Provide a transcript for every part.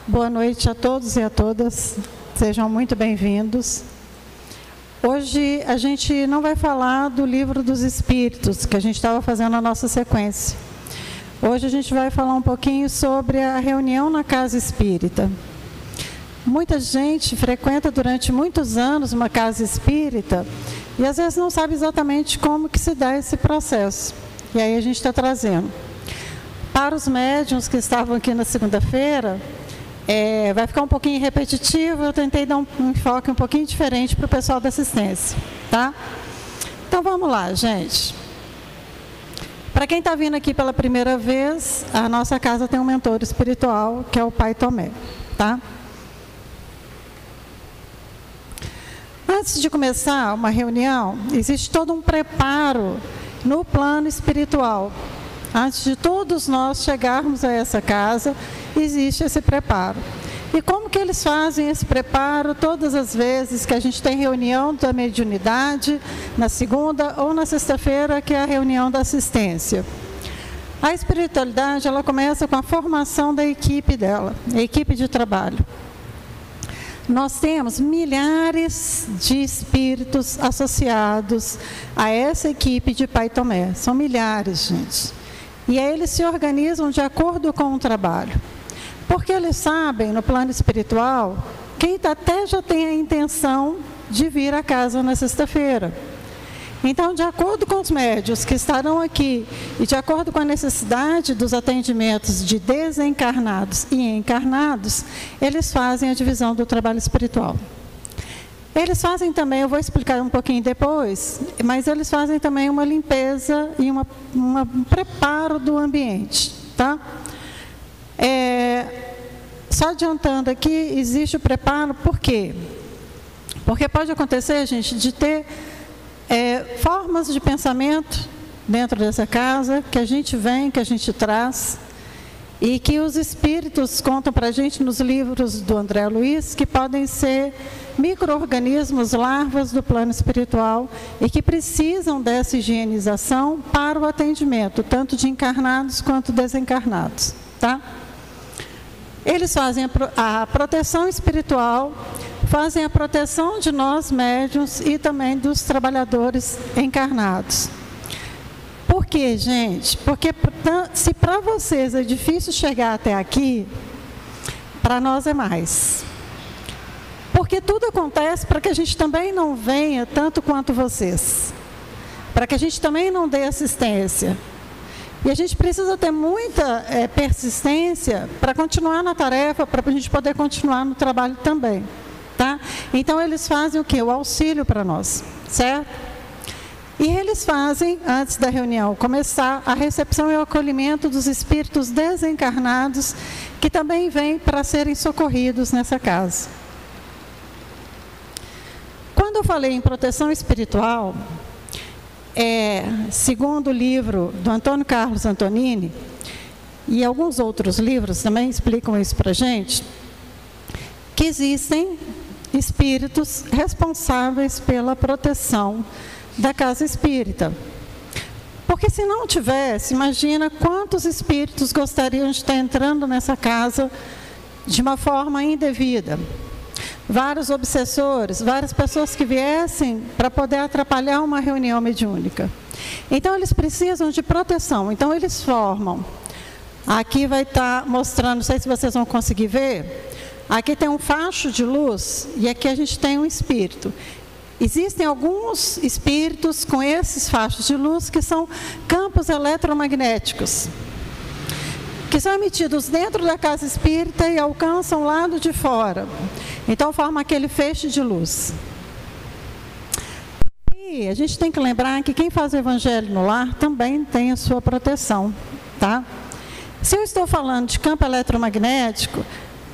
Boa noite a todos e a todas, sejam muito bem-vindos. Hoje a gente não vai falar do Livro dos Espíritos, que a gente estava fazendo a nossa sequência. Hoje a gente vai falar um pouquinho sobre a reunião na casa espírita. Muita gente frequenta durante muitos anos uma casa espírita e às vezes não sabe exatamente como que se dá esse processo. E aí a gente está trazendo. Para os médiuns que estavam aqui na segunda-feira, vai ficar um pouquinho repetitivo, eu tentei dar um enfoque um pouquinho diferente para o pessoal da assistência, tá? Então vamos lá, gente. Para quem está vindo aqui pela primeira vez, a nossa casa tem um mentor espiritual, que é o Pai Tomé, tá? Antes de começar uma reunião, existe todo um preparo no plano espiritual. Antes de todos nós chegarmos a essa casa, existe esse preparo. E como que eles fazem esse preparo todas as vezes que a gente tem reunião da mediunidade, na segunda ou na sexta-feira, que é a reunião da assistência? A espiritualidade, ela começa com a formação da equipe dela, a equipe de trabalho. Nós temos milhares de espíritos associados a essa equipe de Pai Tomé. São milhares, gente. E aí eles se organizam de acordo com o trabalho. Porque eles sabem, no plano espiritual, quem até já tem a intenção de vir à casa na sexta-feira. Então, de acordo com os médiuns que estarão aqui e de acordo com a necessidade dos atendimentos de desencarnados e encarnados, eles fazem a divisão do trabalho espiritual. Eles fazem também, eu vou explicar um pouquinho depois, mas eles fazem também uma limpeza e um preparo do ambiente, tá? Só adiantando aqui, existe o preparo, por quê? Porque pode acontecer, gente, de ter formas de pensamento dentro dessa casa, que a gente vem, que a gente traz, e que os espíritos contam para a gente nos livros do André Luiz, que podem ser micro-organismos, larvas do plano espiritual, e que precisam dessa higienização para o atendimento, tanto de encarnados quanto desencarnados, tá? Eles fazem a proteção espiritual, fazem a proteção de nós médiuns e também dos trabalhadores encarnados. Por quê, gente? Porque se para vocês é difícil chegar até aqui, para nós é mais. Porque tudo acontece para que a gente também não venha tanto quanto vocês. Para que a gente também não dê assistência. E a gente precisa ter muita persistência para continuar na tarefa, para a gente poder continuar no trabalho também. Tá? Então, eles fazem o quê? O auxílio para nós, certo? E eles fazem, antes da reunião começar, a recepção e o acolhimento dos espíritos desencarnados, que também vêm para serem socorridos nessa casa. Quando eu falei em proteção espiritual, segundo o livro do Antônio Carlos Antonini, e alguns outros livros também explicam isso para a gente, que existem espíritos responsáveis pela proteção da casa espírita. Porque se não tivesse, imagina quantos espíritos gostariam de estar entrando nessa casa de uma forma indevida. Vários obsessores, várias pessoas que viessem para poder atrapalhar uma reunião mediúnica. Então, eles precisam de proteção. Então, eles formam. Aqui vai estar mostrando, não sei se vocês vão conseguir ver. Aqui tem um facho de luz e aqui a gente tem um espírito. Existem alguns espíritos com esses fachos de luz que são campos eletromagnéticos, que são emitidos dentro da casa espírita e alcançam o lado de fora. Então, forma aquele feixe de luz. E a gente tem que lembrar que quem faz o evangelho no lar também tem a sua proteção, tá? Se eu estou falando de campo eletromagnético,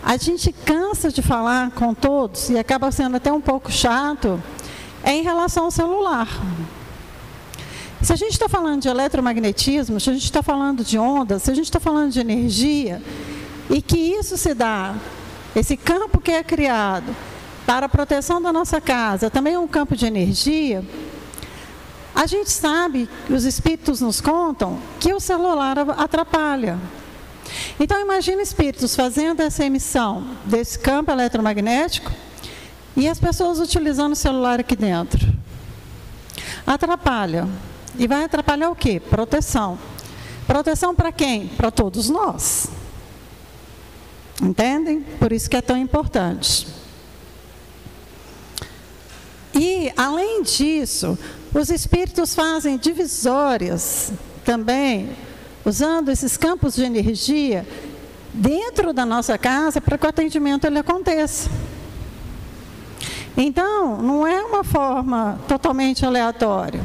a gente cansa de falar com todos, e acaba sendo até um pouco chato, em relação ao celular. Se a gente está falando de eletromagnetismo, se a gente está falando de ondas, se a gente está falando de energia, e que isso se dá, esse campo que é criado para a proteção da nossa casa, também é um campo de energia, a gente sabe, os espíritos nos contam, que o celular atrapalha. Então, imagine espíritos fazendo essa emissão desse campo eletromagnético e as pessoas utilizando o celular aqui dentro. Atrapalha. E vai atrapalhar o quê? Proteção. Proteção para quem? Para todos nós. Entendem? Por isso que é tão importante. E, além disso, os espíritos fazem divisórias também, usando esses campos de energia dentro da nossa casa para que o atendimento ele aconteça. Então, não é uma forma totalmente aleatória.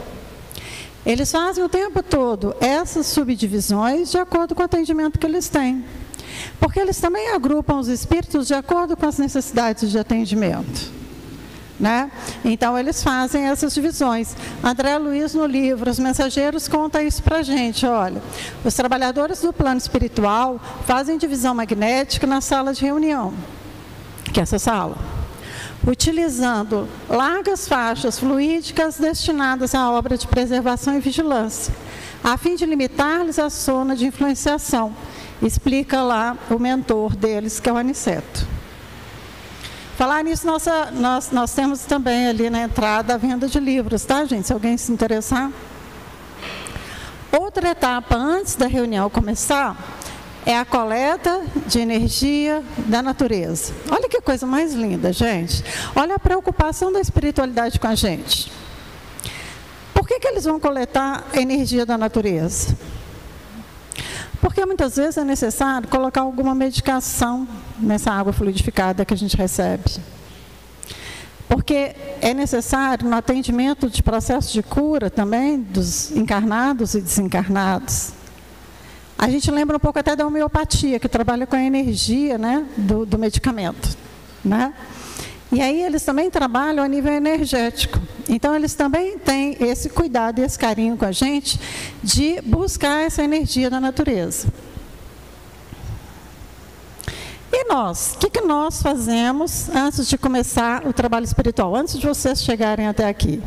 Eles fazem o tempo todo essas subdivisões de acordo com o atendimento que eles têm. Porque eles também agrupam os espíritos de acordo com as necessidades de atendimento. Né? Então, eles fazem essas divisões. André Luiz, no livro Os Mensageiros, conta isso para a gente. Olha, os trabalhadores do plano espiritual fazem divisão magnética na sala de reunião, que é essa sala, utilizando largas faixas fluídicas destinadas à obra de preservação e vigilância, a fim de limitar-lhes a zona de influenciação. Explica lá o mentor deles, que é o Aniceto. Falar nisso, nós temos também ali na entrada a venda de livros, tá, gente? Se alguém se interessar. Outra etapa antes da reunião começar é a coleta de energia da natureza. Olha que coisa mais linda, gente. Olha a preocupação da espiritualidade com a gente. Por que eles vão coletar a energia da natureza? Porque muitas vezes é necessário colocar alguma medicação nessa água fluidificada que a gente recebe. Porque é necessário no atendimento de processos de cura também dos encarnados e desencarnados. A gente lembra um pouco até da homeopatia, que trabalha com a energia, né, do medicamento. Né? E aí eles também trabalham a nível energético. Então, eles também têm esse cuidado e esse carinho com a gente de buscar essa energia da natureza. E nós? O que nós fazemos antes de começar o trabalho espiritual? Antes de vocês chegarem até aqui?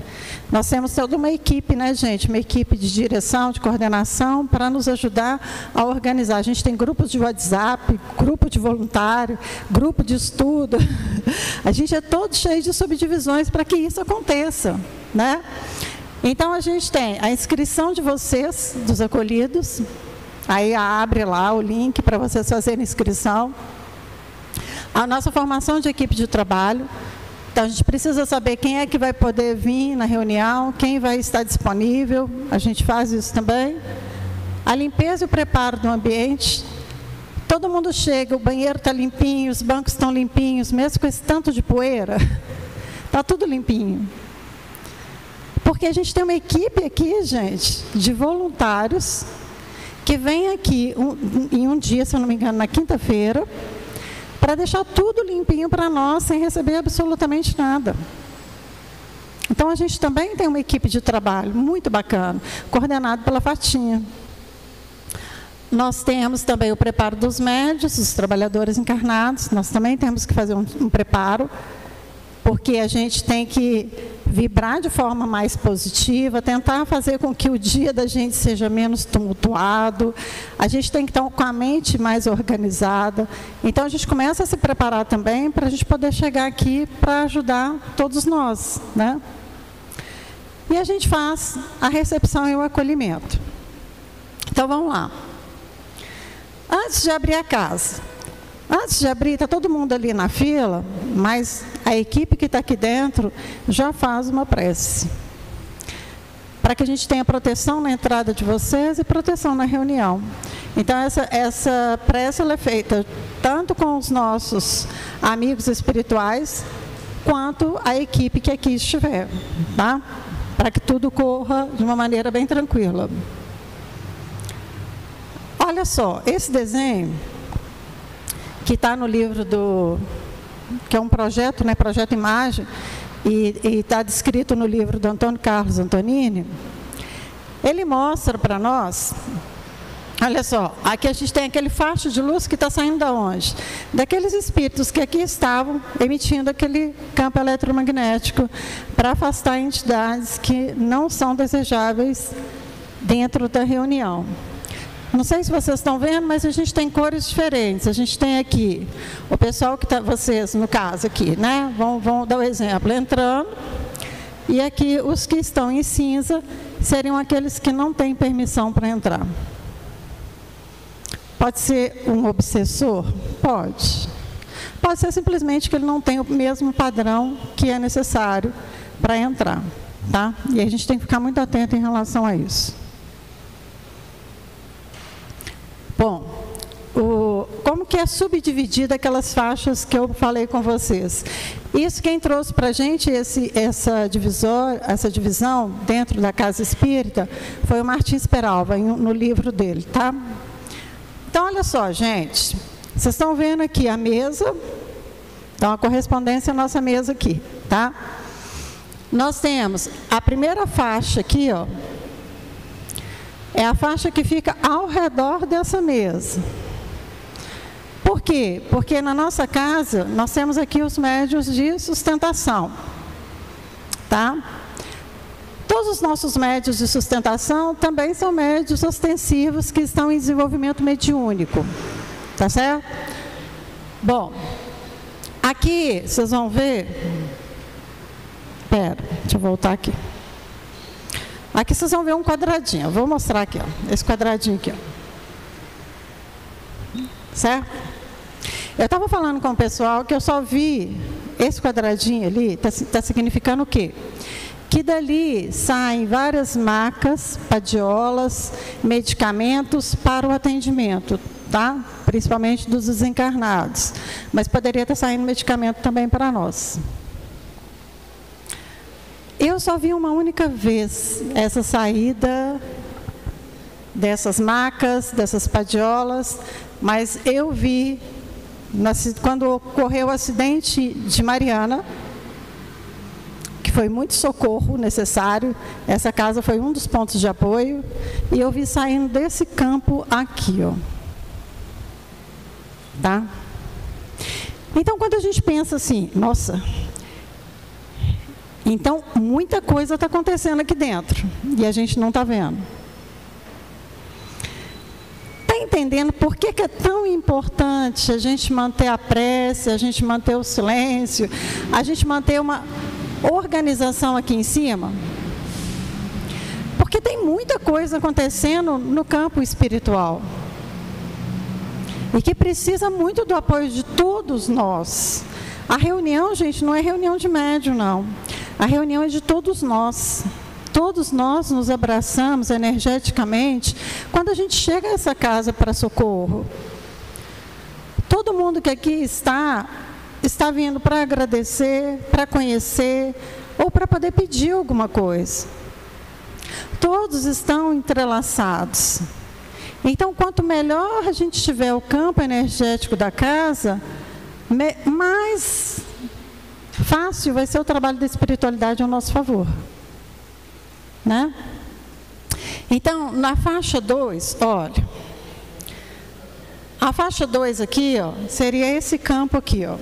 Nós temos toda uma equipe, né, gente? Uma equipe de direção, de coordenação, para nos ajudar a organizar. A gente tem grupos de WhatsApp, grupo de voluntário, grupo de estudo. A gente é todo cheio de subdivisões para que isso aconteça, né? Então, a gente tem a inscrição de vocês, dos acolhidos. Aí abre lá o link para vocês fazerem inscrição. A nossa formação de equipe de trabalho. Então, a gente precisa saber quem é que vai poder vir na reunião, quem vai estar disponível, a gente faz isso também. A limpeza e o preparo do ambiente. Todo mundo chega, o banheiro está limpinho, os bancos estão limpinhos, mesmo com esse tanto de poeira, está tudo limpinho. Porque a gente tem uma equipe aqui, gente, de voluntários, que vem aqui em um dia, se eu não me engano, na quinta-feira, para deixar tudo limpinho para nós, sem receber absolutamente nada. Então, a gente também tem uma equipe de trabalho muito bacana, coordenada pela Fatinha. Nós temos também o preparo dos médios, os trabalhadores encarnados, nós também temos que fazer um preparo, porque a gente tem que vibrar de forma mais positiva, tentar fazer com que o dia da gente seja menos tumultuado, a gente tem que estar com a mente mais organizada. Então, a gente começa a se preparar também para a gente poder chegar aqui para ajudar todos nós, né? E a gente faz a recepção e o acolhimento. Então, vamos lá. Antes de abrir a casa, antes de abrir, está todo mundo ali na fila, mas a equipe que está aqui dentro já faz uma prece. Para que a gente tenha proteção na entrada de vocês e proteção na reunião. Então, essa prece ela é feita tanto com os nossos amigos espirituais, quanto a equipe que aqui estiver, tá? Para que tudo corra de uma maneira bem tranquila. Olha só, esse desenho que está no livro que é um projeto, né, projeto imagem, e está descrito no livro do Antônio Carlos Antonini, ele mostra para nós, olha só, aqui a gente tem aquele facho de luz que está saindo da onde? Daqueles espíritos que aqui estavam emitindo aquele campo eletromagnético para afastar entidades que não são desejáveis dentro da reunião. Não sei se vocês estão vendo, mas a gente tem cores diferentes. A gente tem aqui o pessoal que está, vocês no caso aqui, né? Vão dar o exemplo, entrando. E aqui os que estão em cinza seriam aqueles que não têm permissão para entrar. Pode ser um obsessor? Pode. Pode ser simplesmente que ele não tem o mesmo padrão que é necessário para entrar, tá? E a gente tem que ficar muito atento em relação a isso. Bom, como que é subdividida aquelas faixas que eu falei com vocês? Isso quem trouxe para a gente essa divisão dentro da casa espírita foi o Martins Peralva, no livro dele, tá? Então, olha só, gente, vocês estão vendo aqui a mesa, então a correspondência à nossa mesa aqui, tá? Nós temos a primeira faixa aqui, ó, é a faixa que fica ao redor dessa mesa. Por quê? Porque na nossa casa, nós temos aqui os médiuns de sustentação, tá? Todos os nossos médiuns de sustentação também são médiuns ostensivos que estão em desenvolvimento mediúnico, tá certo? Bom, aqui vocês vão ver, deixa eu voltar aqui. Aqui vocês vão ver um quadradinho, eu vou mostrar aqui, ó, esse quadradinho aqui, ó. Certo? Eu estava falando com o pessoal que eu só vi esse quadradinho ali, está significando o quê? Que dali saem várias macas, padiolas, medicamentos para o atendimento, tá? Principalmente dos desencarnados. Mas poderia estar saindo medicamento também para nós. Eu só vi uma única vez essa saída dessas macas, dessas padiolas, mas eu vi, quando ocorreu o acidente de Mariana, que foi muito socorro necessário, essa casa foi um dos pontos de apoio, e eu vi saindo desse campo aqui, ó. Tá? Então, quando a gente pensa assim, nossa, então muita coisa está acontecendo aqui dentro, e a gente não está vendo. Está entendendo por que é tão importante a gente manter a prece, a gente manter o silêncio, a gente manter uma organização aqui em cima? Porque tem muita coisa acontecendo no campo espiritual. E que precisa muito do apoio de todos nós. A reunião, gente, não é reunião de médium, não. A reunião é de todos nós. Todos nós nos abraçamos energeticamente quando a gente chega a essa casa para socorro. Todo mundo que aqui está vindo para agradecer, para conhecer ou para poder pedir alguma coisa. Todos estão entrelaçados. Então, quanto melhor a gente tiver o campo energético da casa, mais fácil vai ser o trabalho da espiritualidade ao nosso favor. Né? Então, na faixa 2, olha, a faixa 2 aqui, ó, seria esse campo aqui, ó,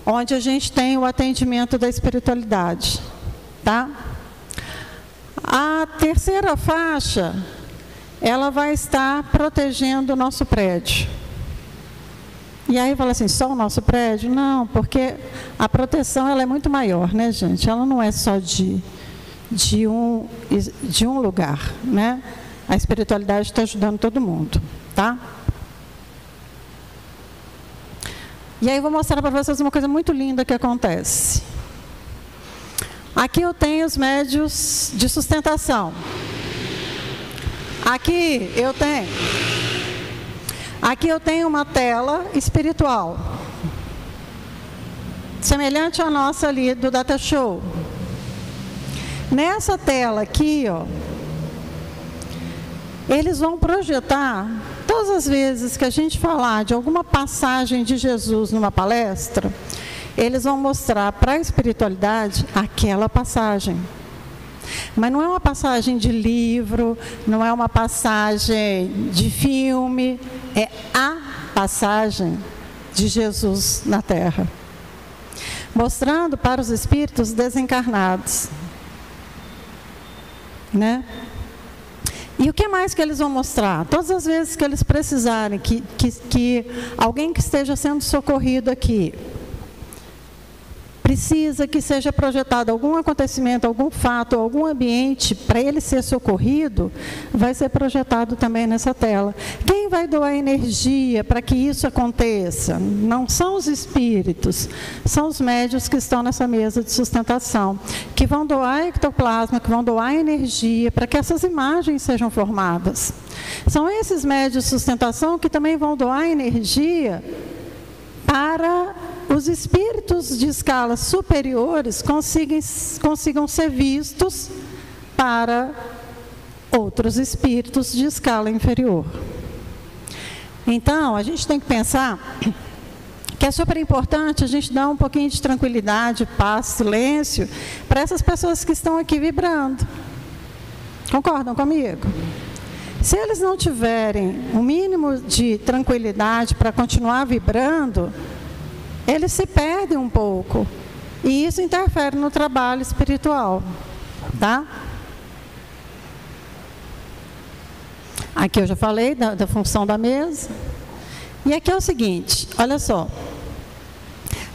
onde a gente tem o atendimento da espiritualidade, tá? A terceira faixa, ela vai estar protegendo o nosso prédio. E aí fala assim, só o nosso prédio? Não, porque a proteção ela é muito maior, né, gente? Ela não é só de um lugar, né? A espiritualidade está ajudando todo mundo, tá? E aí eu vou mostrar para vocês uma coisa muito linda que acontece. Aqui eu tenho os médios de sustentação. Aqui eu tenho uma tela espiritual, semelhante à nossa ali do Data Show. Nessa tela aqui, ó, eles vão projetar, todas as vezes que a gente falar de alguma passagem de Jesus numa palestra, eles vão mostrar para a espiritualidade aquela passagem. Mas não é uma passagem de livro, não é uma passagem de filme, é a passagem de Jesus na Terra. Mostrando para os espíritos desencarnados. Né? E o que mais que eles vão mostrar? Todas as vezes que eles precisarem que alguém que esteja sendo socorrido aqui, precisa que seja projetado algum acontecimento, algum fato, algum ambiente para ele ser socorrido, vai ser projetado também nessa tela. Quem vai doar energia para que isso aconteça? Não são os espíritos, são os médiuns que estão nessa mesa de sustentação, que vão doar ectoplasma, que vão doar energia para que essas imagens sejam formadas. São esses médiuns de sustentação que também vão doar energia para os espíritos de escalas superiores consigam ser vistos para outros espíritos de escala inferior. Então, a gente tem que pensar que é super importante a gente dar um pouquinho de tranquilidade, paz, silêncio para essas pessoas que estão aqui vibrando. Concordam comigo? Se eles não tiverem um mínimo de tranquilidade para continuar vibrando, eles se perdem um pouco. E isso interfere no trabalho espiritual. Tá? Aqui eu já falei da função da mesa. E aqui é o seguinte, olha só.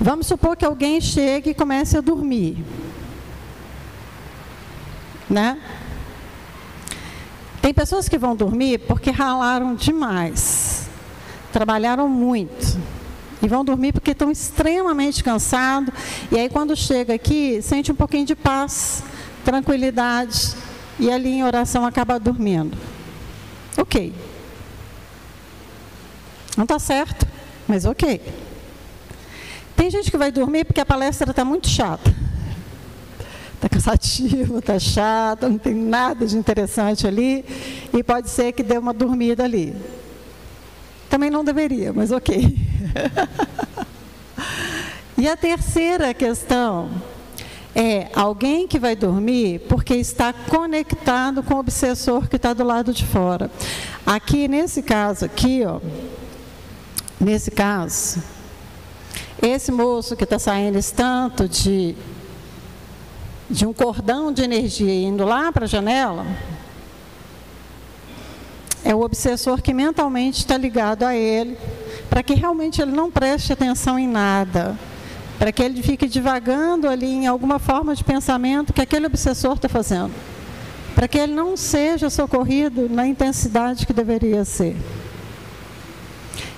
Vamos supor que alguém chegue e comece a dormir. Né? Tem pessoas que vão dormir porque ralaram demais. Trabalharam muito. E vão dormir porque estão extremamente cansados. E aí, quando chega aqui, sente um pouquinho de paz, tranquilidade. E ali em oração acaba dormindo. Ok. Não está certo, mas ok. Tem gente que vai dormir porque a palestra está muito chata. Está cansativa, está chata, não tem nada de interessante ali. E pode ser que dê uma dormida ali. Também não deveria, mas ok. E a terceira questão é alguém que vai dormir porque está conectado com o obsessor que está do lado de fora. Aqui, nesse caso aqui, ó, nesse caso, esse moço que está saindo esse tanto de um cordão de energia indo lá para a janela, é o obsessor que mentalmente está ligado a ele, para que realmente ele não preste atenção em nada, para que ele fique divagando ali em alguma forma de pensamento que aquele obsessor está fazendo, para que ele não seja socorrido na intensidade que deveria ser.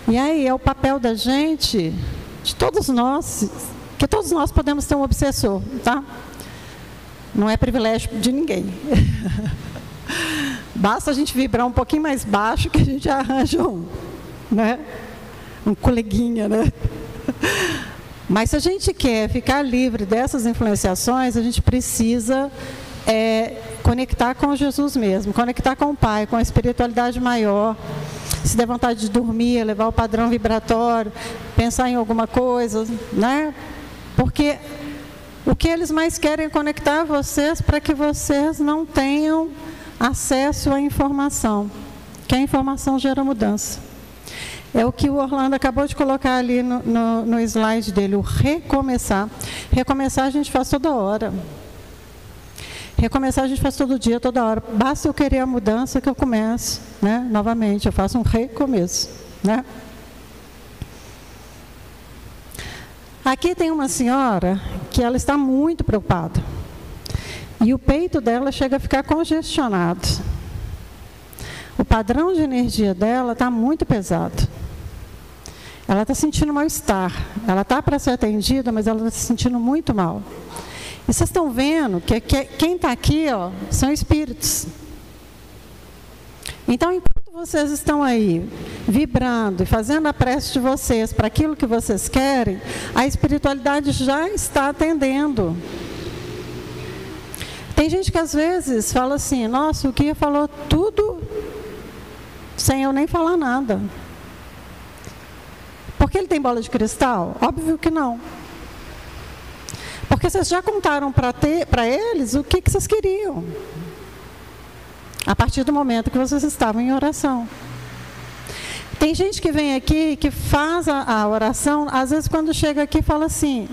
E aí é o papel da gente, de todos nós, que todos nós podemos ter um obsessor, tá? Não é privilégio de ninguém. Basta a gente vibrar um pouquinho mais baixo que a gente arranja um, né? Um coleguinha, né? Mas se a gente quer ficar livre dessas influenciações, a gente precisa conectar com Jesus mesmo, conectar com o Pai, com a espiritualidade maior. Se der vontade de dormir, elevar o padrão vibratório, pensar em alguma coisa, né? Porque o que eles mais querem é conectar vocês para que vocês não tenham acesso à informação, que a informação gera mudança. É o que o Orlando acabou de colocar ali no slide dele, o recomeçar. Recomeçar a gente faz toda hora. Recomeçar a gente faz todo dia, toda hora. Basta eu querer a mudança que eu começo, né? Novamente, eu faço um recomeço, né? Aqui tem uma senhora que ela está muito preocupada. E o peito dela chega a ficar congestionado. O padrão de energia dela está muito pesado. Ela está sentindo mal-estar. Ela está para ser atendida, mas ela está se sentindo muito mal. E vocês estão vendo que quem está aqui, ó, são espíritos. Então, enquanto vocês estão aí, vibrando e fazendo a prece de vocês para aquilo que vocês querem, a espiritualidade já está atendendo. Tem gente que às vezes fala assim, nossa, o Guia falou tudo sem eu nem falar nada. Porque ele tem bola de cristal? Óbvio que não. Porque vocês já contaram para eles o que vocês queriam. A partir do momento que vocês estavam em oração. Tem gente que vem aqui, que faz a oração, às vezes quando chega aqui fala assim,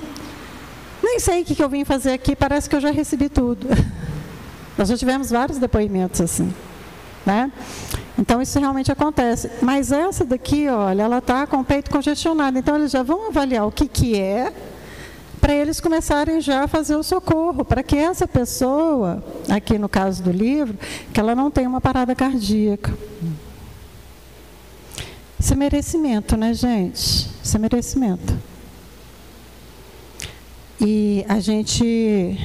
nem sei o que eu vim fazer aqui, parece que eu já recebi tudo. Nós já tivemos vários depoimentos assim, né? Então, isso realmente acontece. Mas essa daqui, olha, ela está com o peito congestionado. Então, eles já vão avaliar o que é, para eles começarem já a fazer o socorro, para que essa pessoa, aqui no caso do livro, que ela não tenha uma parada cardíaca. Isso é merecimento, né, gente? Isso é merecimento. E a gente...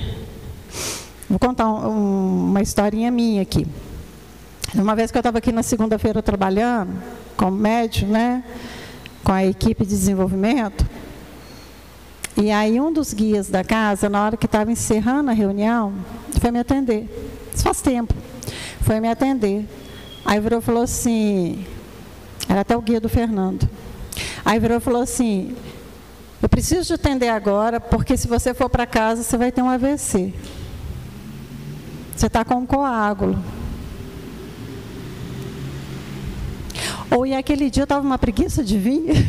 Vou contar uma historinha minha aqui. Uma vez que eu estava aqui na segunda-feira trabalhando, como médium, né, com a equipe de desenvolvimento, e aí um dos guias da casa, na hora que estava encerrando a reunião, foi me atender. Isso faz tempo. Foi me atender. Aí virou e falou assim, era até o guia do Fernando. Aí virou e falou assim, eu preciso te atender agora, porque se você for para casa, você vai ter um AVC. Você está com um coágulo. Ou e aquele dia eu estava uma preguiça de vir,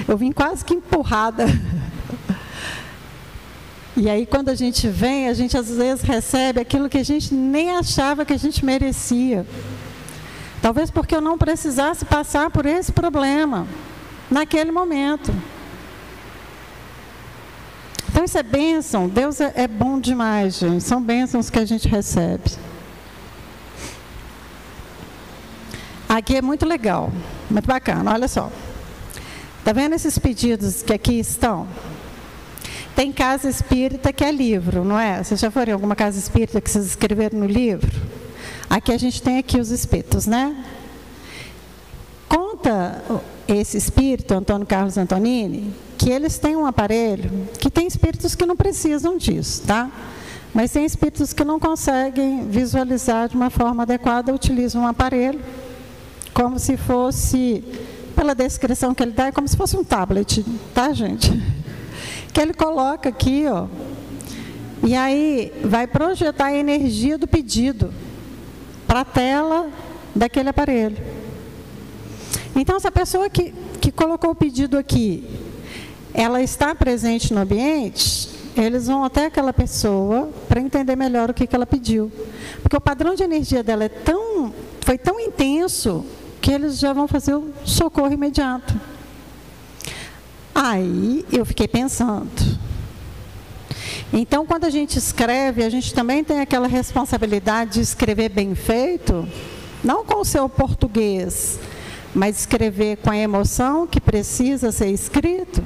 eu vim quase que empurrada. E aí quando a gente vem, a gente às vezes recebe aquilo que a gente nem achava que a gente merecia. Talvez porque eu não precisasse passar por esse problema, naquele momento. Então isso é bênção, Deus é bom demais, gente. São bênçãos que a gente recebe. Aqui é muito legal, muito bacana, olha só. Está vendo esses pedidos que aqui estão? Tem casa espírita que é livro, não é? Vocês já foram em alguma casa espírita que vocês escreveram no livro? Aqui a gente tem aqui os espíritos, né? Conta esse espírito, Antônio Carlos Antonini, que eles têm um aparelho, que tem espíritos que não precisam disso, tá? Mas tem espíritos que não conseguem visualizar de uma forma adequada, utilizam um aparelho, como se fosse, pela descrição que ele dá, é como se fosse um tablet, tá, gente? Que ele coloca aqui, ó, e aí vai projetar a energia do pedido para a tela daquele aparelho. Então, se a pessoa que colocou o pedido aqui, ela está presente no ambiente, eles vão até aquela pessoa para entender melhor o que ela pediu. Porque o padrão de energia dela foi tão intenso que eles já vão fazer o socorro imediato. Aí eu fiquei pensando. Então, quando a gente escreve, a gente também tem aquela responsabilidade de escrever bem feito, não com o seu português, mas escrever com a emoção que precisa ser escrito.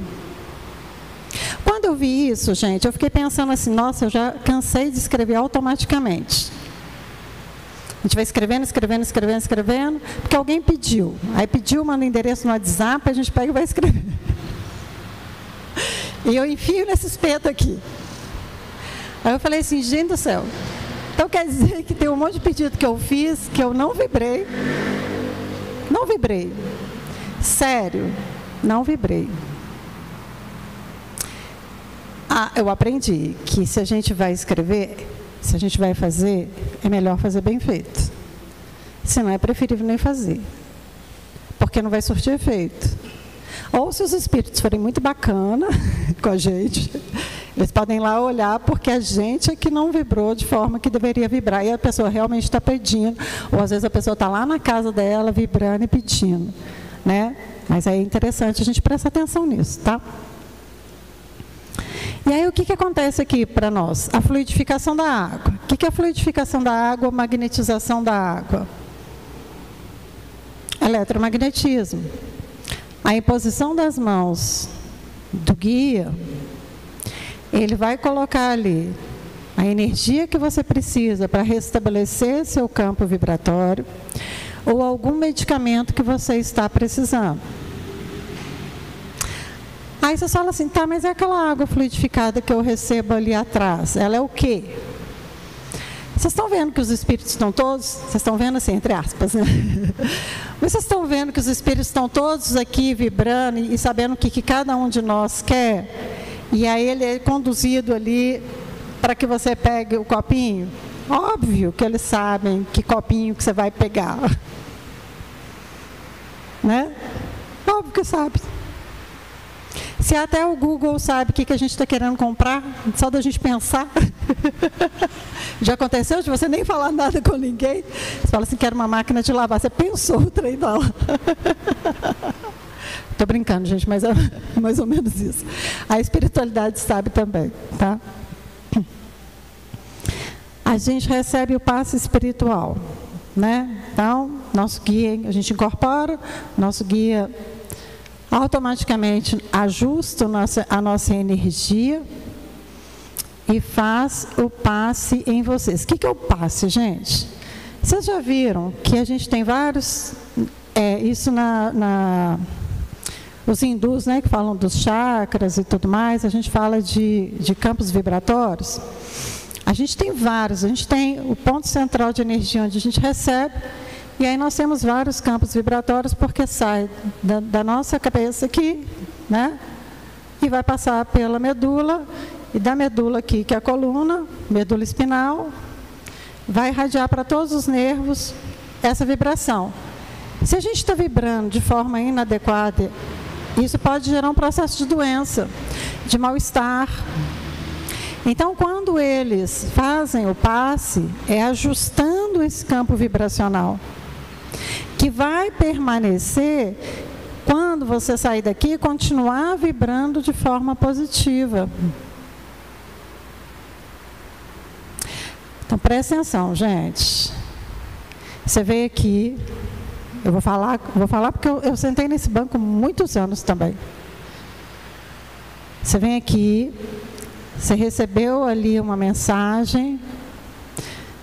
Quando eu vi isso, gente, eu fiquei pensando assim, nossa, eu já cansei de escrever automaticamente. A gente vai escrevendo, escrevendo, escrevendo, escrevendo, porque alguém pediu. Aí pediu, manda o endereço no WhatsApp, a gente pega e vai escrever. E eu enfio nesse espeto aqui. Aí eu falei assim, gente do céu, então quer dizer que tem um monte de pedido que eu fiz, que eu não vibrei. Não vibrei. Sério, não vibrei. Eu aprendi que se a gente vai escrever, se a gente vai fazer, é melhor fazer bem feito. Se não, é preferível nem fazer. Porque não vai surtir efeito. Ou se os espíritos forem muito bacana com a gente, eles podem ir lá olhar porque a gente é que não vibrou de forma que deveria vibrar e a pessoa realmente está pedindo, ou às vezes a pessoa está lá na casa dela vibrando e pedindo, né? Mas é interessante a gente prestar atenção nisso, tá? E aí o que acontece aqui para nós? A fluidificação da água. O que é a fluidificação da água, magnetização da água? Eletromagnetismo. A imposição das mãos do guia, ele vai colocar ali a energia que você precisa para restabelecer seu campo vibratório ou algum medicamento que você está precisando. Aí você fala assim, tá, mas é aquela água fluidificada que eu recebo ali atrás, ela é o quê? Vocês estão vendo que os espíritos estão todos, vocês estão vendo assim, entre aspas, né? Mas vocês estão vendo que os espíritos estão todos aqui vibrando e sabendo o que cada um de nós quer? E aí ele é conduzido ali para que você pegue o copinho? Óbvio que eles sabem que copinho que você vai pegar. Né? Óbvio que sabe. Se até o Google sabe o que a gente está querendo comprar, só da gente pensar. Já aconteceu de você nem falar nada com ninguém? Você fala assim, quero uma máquina de lavar. Você pensou o trem da lá. Estou brincando, gente, mas é mais ou menos isso. A espiritualidade sabe também, tá? A gente recebe o passe espiritual, né? Então, nosso guia, a gente incorpora, nosso guia automaticamente ajusta a nossa energia e faz o passe em vocês. O que é o passe, gente? Vocês já viram que a gente tem vários... isso os hindus, né, que falam dos chakras e tudo mais, a gente fala de campos vibratórios. A gente tem vários, a gente tem o ponto central de energia onde a gente recebe, e aí nós temos vários campos vibratórios, porque sai da nossa cabeça aqui, né, e vai passar pela medula, e da medula aqui, que é a coluna, medula espinal, vai irradiar para todos os nervos essa vibração. Se a gente está vibrando de forma inadequada, isso pode gerar um processo de doença, de mal-estar. Então, quando eles fazem o passe, é ajustando esse campo vibracional, que vai permanecer quando você sair daqui e continuar vibrando de forma positiva. Então, presta atenção, gente. Você veio aqui... Eu vou falar porque eu sentei nesse banco muitos anos também. Você vem aqui, você recebeu ali uma mensagem,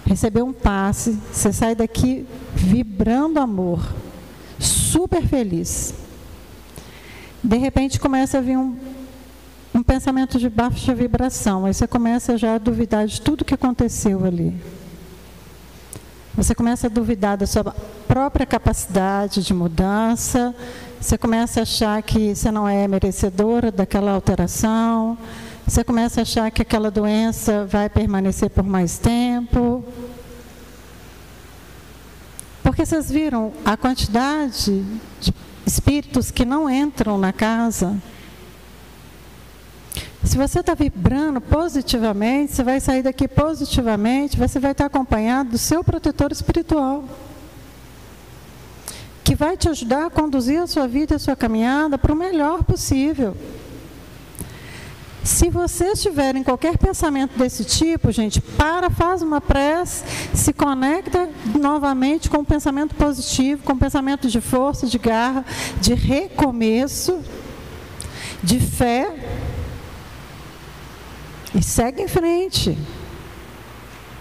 recebeu um passe, você sai daqui vibrando amor, super feliz. De repente começa a vir um pensamento de baixa vibração, aí você começa já a duvidar de tudo que aconteceu ali. Você começa a duvidar da sua própria capacidade de mudança, você começa a achar que você não é merecedora daquela alteração, você começa a achar que aquela doença vai permanecer por mais tempo. Porque vocês viram a quantidade de espíritos que não entram na casa? Se você está vibrando positivamente, você vai sair daqui positivamente, você vai estar acompanhado do seu protetor espiritual, que vai te ajudar a conduzir a sua vida e a sua caminhada para o melhor possível. Se vocês tiverem qualquer pensamento desse tipo, gente, faz uma prece, se conecta novamente com um pensamento positivo, com um pensamento de força, de garra, de recomeço, de fé, e segue em frente.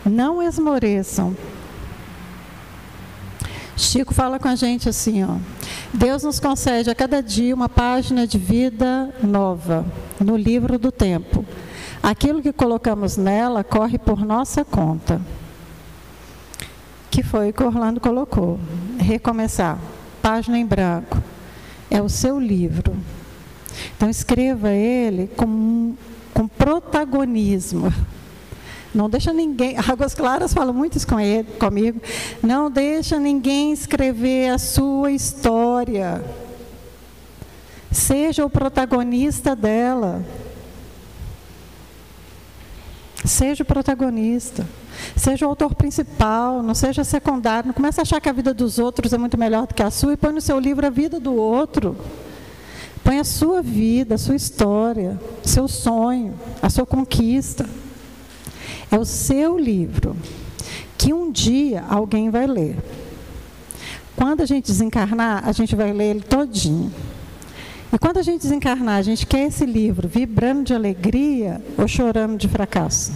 Não esmoreçam. Chico fala com a gente assim, ó: Deus nos concede a cada dia uma página de vida nova no livro do tempo. Aquilo que colocamos nela corre por nossa conta. Que foi o que Orlando colocou. Recomeçar. Página em branco. É o seu livro. Então escreva ele com protagonismo. Não deixa ninguém... Águas Claras fala muito isso comigo. Não deixa ninguém escrever a sua história. Seja o protagonista dela. Seja o protagonista. Seja o autor principal, não seja secundário. Não comece a achar que a vida dos outros é muito melhor do que a sua e põe no seu livro a vida do outro. Põe a sua vida, a sua história, o seu sonho, a sua conquista. É o seu livro, que um dia alguém vai ler. Quando a gente desencarnar, a gente vai ler ele todinho. E quando a gente desencarnar, a gente quer esse livro vibrando de alegria ou chorando de fracasso?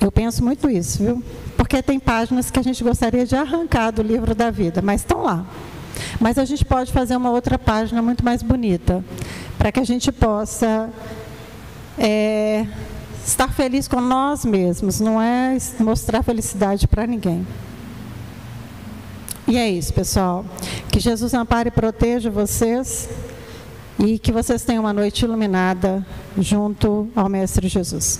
Eu penso muito isso, viu? Porque tem páginas que a gente gostaria de arrancar do livro da vida, mas estão lá. Mas a gente pode fazer uma outra página muito mais bonita, para que a gente possa estar feliz com nós mesmos, não é mostrar felicidade para ninguém. E é isso, pessoal. Que Jesus ampare e proteja vocês e que vocês tenham uma noite iluminada junto ao Mestre Jesus.